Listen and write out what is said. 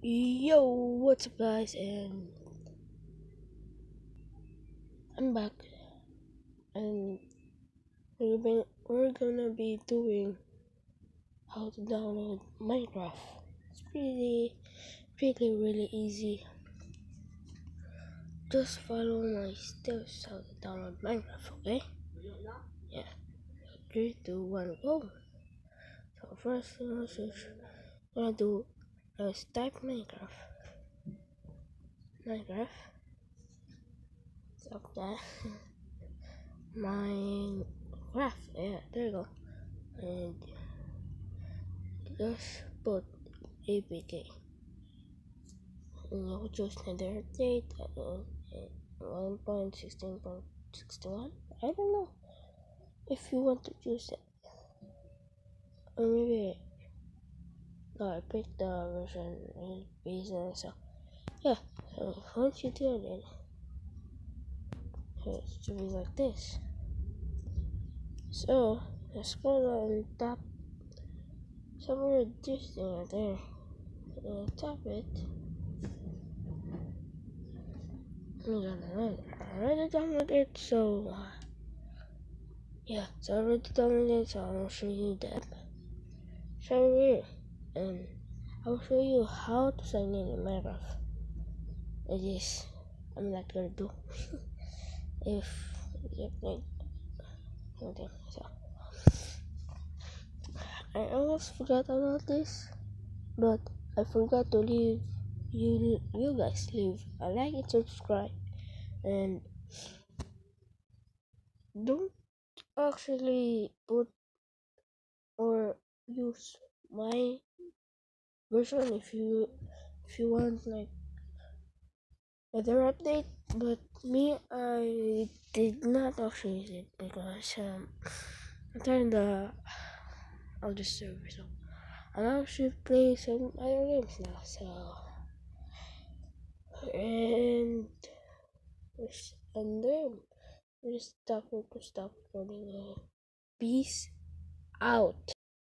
Yo, what's up, guys? And I'm back, and we're gonna be doing how to download Minecraft. It's really easy. Just follow my steps how to download Minecraft, okay? Yeah. 3, 2, 1, go. So first, gonna do is type Minecraft. Stop that. Minecraft. Yeah, there you go. And just put APK. No, just another update. 1.16.61. I don't know if you want to choose it. Or maybe no, I picked the version based on so yeah. So once you do it, it should be like this. So let's go and tap somewhere this thing right there. Tap it. I already downloaded it, so yeah, so I already downloaded it, so I'll show you that. So here, and I'll show you how to sign in Minecraft. It is, I'm not gonna do if you like something. So I almost forgot about this, but I forgot to leave you guys leave a like and subscribe, and don't actually put or use my version if you want like other update, but me I did not actually use it because I'm trying the other server, so I now should play some other games now. So and then we stop recording. Peace out.